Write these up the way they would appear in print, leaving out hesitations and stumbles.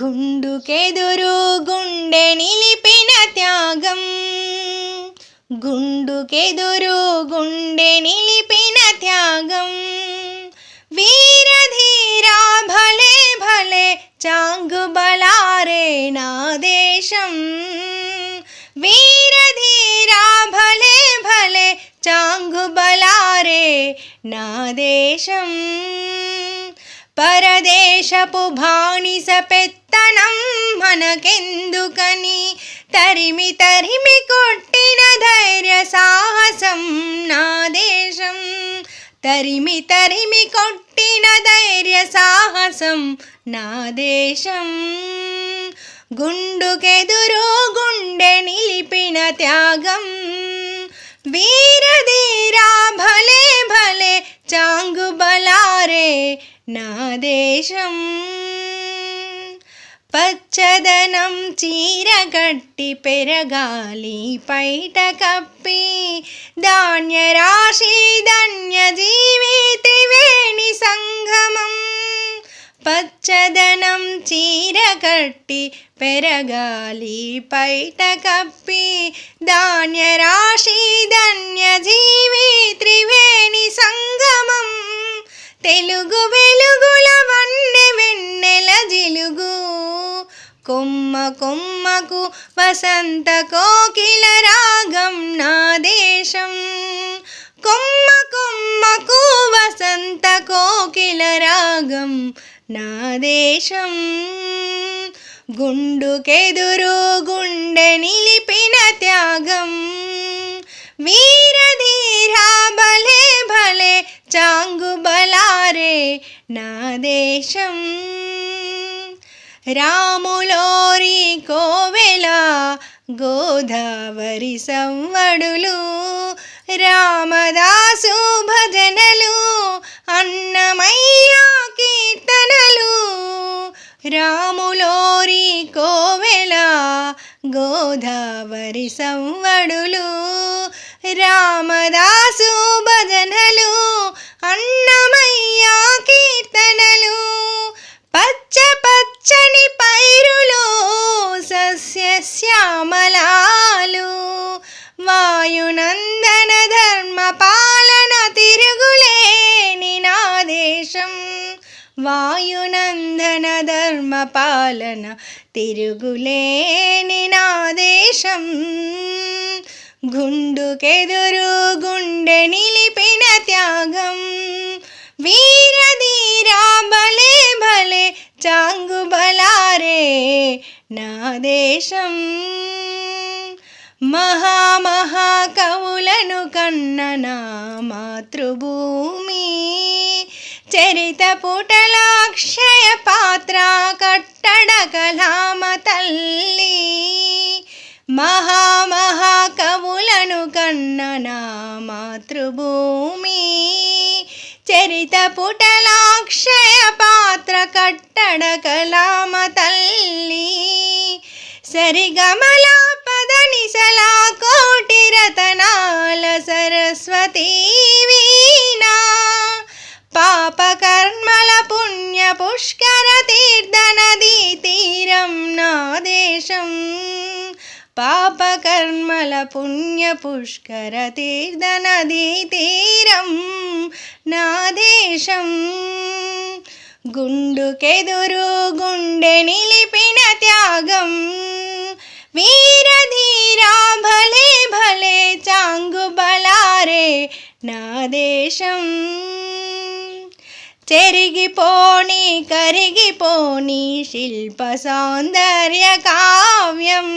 గుండుకెదురు గుండె నిలిపిన త్యాగం, గుండుకెదురు గుండె నిలిపిన త్యాగం. వీరధీరా భలే భలే చాంగు బలారే నా దేశం. వీరధీరా భలే భలే చాంగు బలారే నా దేశం. పరదేశపు బానిస పెత్తనం మనకెందుకని తరిమి తరిమి కొట్టిన ధైర్య సాహసం నా దేశం. తరిమి తరిమి కొట్టిన ధైర్య సాహసం నా దేశం. గుండుకెదురు గుండె నిలిపిన త్యాగం. వీరధీరా భలే భలే చాంగు బలారే నా దేశం. పచ్చదనం చీర కట్టి పెరగాలి పైట కప్పి, ధాన్య రాశి ధన్య జీవి త్రివేణి సంగమం. పచ్చదనం చీర కట్టి పెరగాలి పైట కప్పి, ధాన్య రాశి ధన్య జీవి త్రివేణి సంగమం. తెలుగు వెలుగుల వన్నె వెన్నెల జిలుగు, కొమ్మ కొమ్మకు వసంత కోకిల రాగం నా దేశం. కొమ్మ కొమ్మకు వసంత కోకిల రాగం నా దేశం. గుండుకెదురు గుండె నిలిపిన త్యాగం. వీరధీరా భలే భలే చాంగు బలారే నా దేశం. రాములోరి కోవెల గోదావరి సవ్వడులు, రామదాసు భజనలు అన్నమయ్య కీర్తనలు. రాములోరి కోవెల గోదావరి సవ్వడులు, రామదాసు భజనలు అన్నమయ్య కీర్తనలు. పచ్చ పచ్చని పైరులు సస్యశ్యామలాలు, వాయునందన ధర్మ పాలన తిరుగులేని నా దేశం. వాయునందన ధర్మ పాలన తిరుగులేని నా దేశం. గుండుకెదురు గుండె నిలిపిన త్యాగం. వీరధీరా భలే భలే చాంగు బలారే నా దేశం. మహామహా కవులను కన్న నా మాతృభూమి, చరిత పుటల అక్షయ పాత్ర కట్టడ కలామ తల్లి. మహామహా కవులను కన్న నా మాతృభూమి, చరిత పుటల అక్షయ పాత్ర కట్టడ కలామ తల్లి. సరిగమల పదనిసలా కోటి రతనాల సరస్వతీ వీణా, పాప కర్మల పుణ్య పుష్కర తీర్థ నదీ తీరం నా దేశం. పాప కర్మల పుణ్య పుష్కర తీర్థ నదీ తీరం నా దేశం. గుండుకెదురు గుండె నిలిపిన త్యాగం. వీరధీరా భలే భలే చాంగు బలారే నా దేశం. చెరిగిపోని కరిగిపోని శిల్ప సౌందర్య కావ్యం,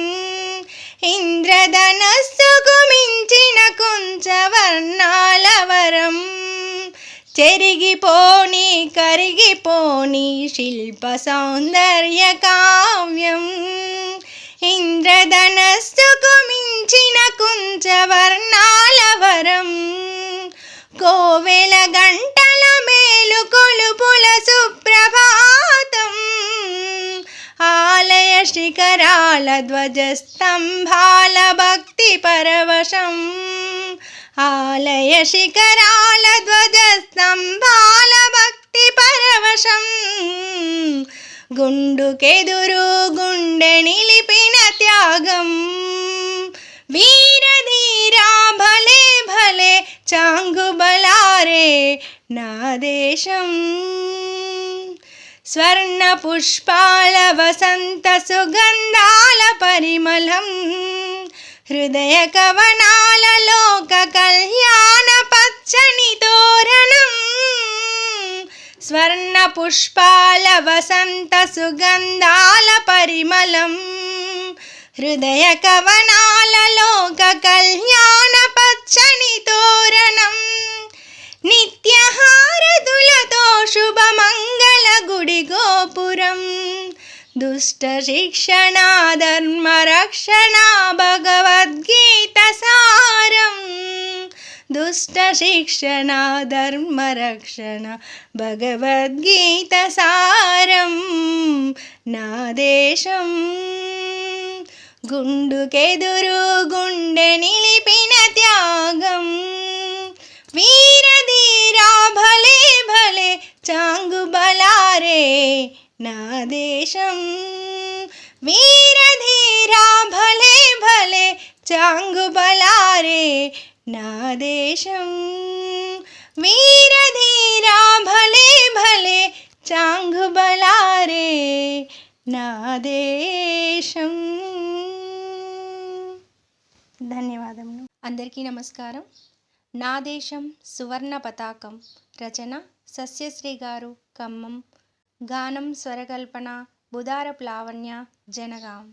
ఇంద్రధనస్సుకు మించిన కుంచవర్ణాల వరం. చెరిగిపోని కరిగిపోని శిల్ప సౌందర్య కావ్యం, ఇంద్రధనస్సుకు మించిన కుంచవర్ణాల వరం. కోవెల గంటల మేలు కొలుపుల సుప్రభాతం, ఆలయ శిఖరాల ధ్వజస్తంభాల భక్తి పరవశం. ఆలయ శిఖరాల ధ్వజస్తంభాల భక్తి పరవశం. గుండుకెదురు గుండె నిలిపిన త్యాగం వీరధీరా భలే భలే చాంగుబలారే నా దేశం స్వర్ణ పుష్పాల వసంత సుగంధాల పరిమళం హృదయ కవనాల లోక కళ్యాణ పచ్చని తోరణం స్వర్ణ పుష్పాల వసంత సుగంధాల పరిమళం హృదయ కవనాల లోక కళ్యాణ పచ్చని తోరణం నిత్యహారతులతో శుభమంగళ గుడి గోపురం దుష్ట శిక్షణ ధర్మ రక్షణ భగవద్గీత సారం దుష్ట శిక్షణ ధర్మ రక్షణ భగవద్గీత సారం నా దేశం గుండుకెదురు గుండె నిలిపిన త్యాగం వీరధీరా భలే భలే చాంగుబలారే నా దేశం వీరధీరా భలే భలే చాంగుబలారే నా దేశం వీరధీరా భలే భలే చాంగుబలారే నా దేశం. ధన్యవాదములు. అందరికీ నమస్కారం. నా దేశం సువర్ణ పతాకం రచన సస్యశ్రీ గారు ఖమ్మం. గానం స్వరకల్పన బుధారపు లావణ్య జనగాం.